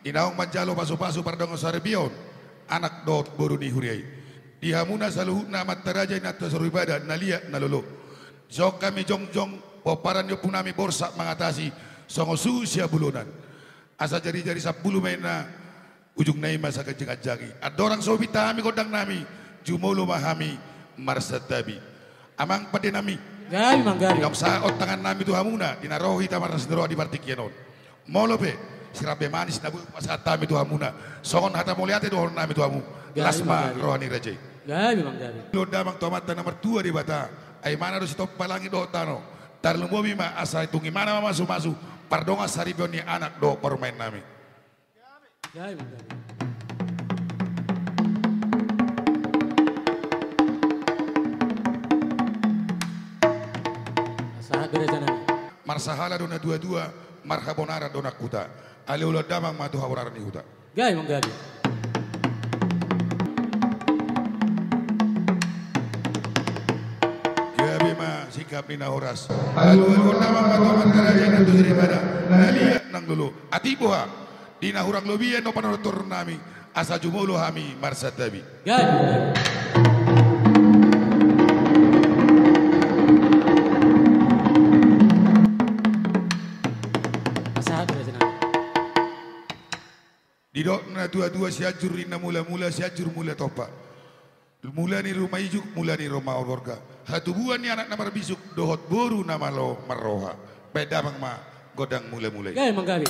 Inaong manjalo pasu-pasu pardongo sarbion anak dot boruni huriai. Dihamuna saluhuna matarajay na tasuribada nalia nalolo. So kami jongjong poparan yo punami borsa mengatasi songo susia bulunan. Asa jari-jari 10 mena ujung nai masa kejeng-jagi. Adorang sobita kami kodang nami jumolo mahami marsatabi. Amang pade nami. Gali manggari. Inong saot tangan nami tu hamuna dinarohi tamar nasdero di partikianon. Molope sirabe manis nabu pasata mi tu hamuna. Songon hata moliate dohon nami tu hamu. Lasma rohani rajai. Gali manggari. Lo damang tomata nomor 2 di bata. Ay mana do stop palangi do tano. Tarlumbomi ma asa itu gimana masu-masu. Pardonga saribion ni anak do permain nami. Gali manggari. Sahat berejana. Marsahala dona 22 marhabonara dona kuta. Ali ulo damang matu hawarar ni huta. Gali manggari. Sikap ni nahoras. Alu nama matu mantara jangan tu daripada. Nalia nang dulu. Atibuha di nahurang lobian no panotor nami asa jumolo hami marsatabi. Gali. Sahat berejana. Di dok na dua-dua siajur ina mula-mula siajur mula topa. Mula ni rumah ijuk, mula ni rumah orga. Hatubuan ni anak nama bisuk, dohot boru nama lo maroha. Beda bang ma godang mula-mula. Gali manggari.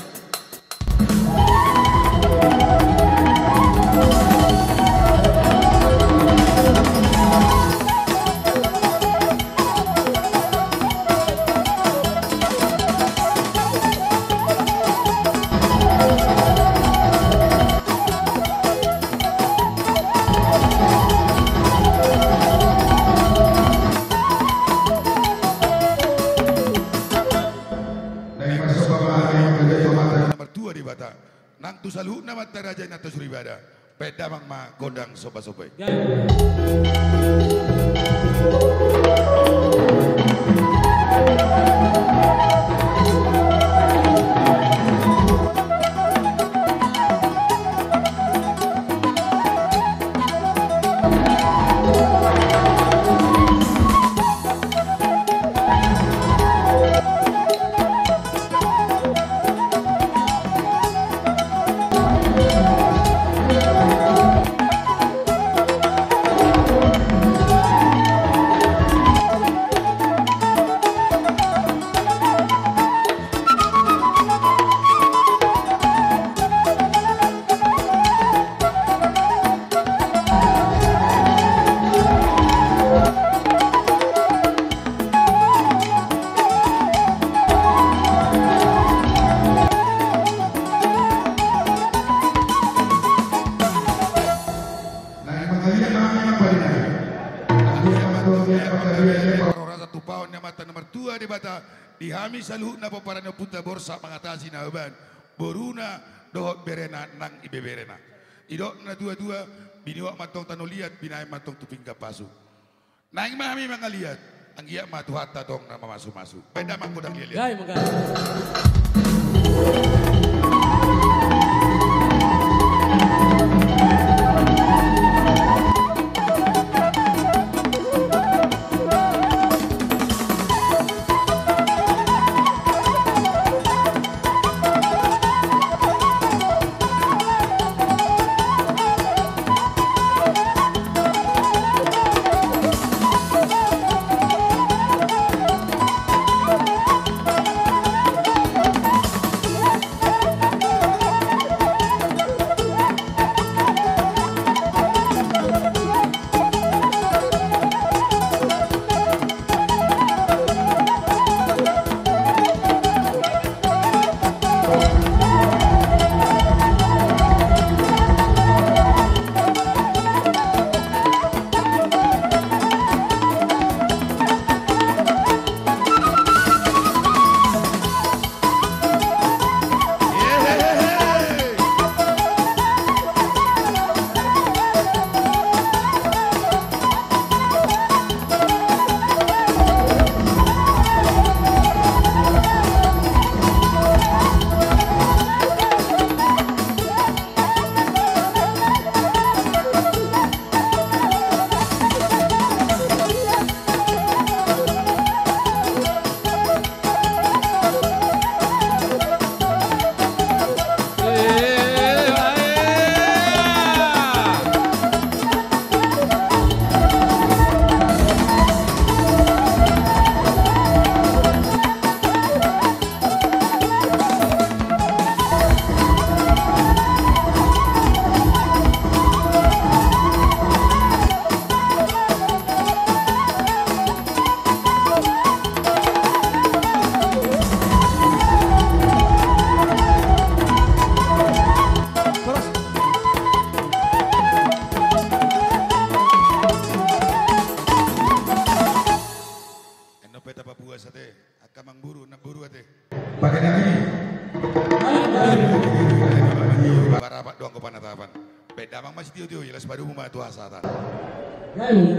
Nang tu salu nama taraja na tasuribada. Peda mang ma godang soba-sobai. Dihami saluh na paparan na punta borsa mengatasi na uban boruna dohot berena nang ibe berena idok na dua-dua biniwak matong tanuliat binay matong tuping kapasu naing mahami mangaliat ang iya matuhata dong na mamasu-masu beda mang kudang lilit. Gali manggari. damang masih tio-tio, jelas padu mah tuasa ta. Gani.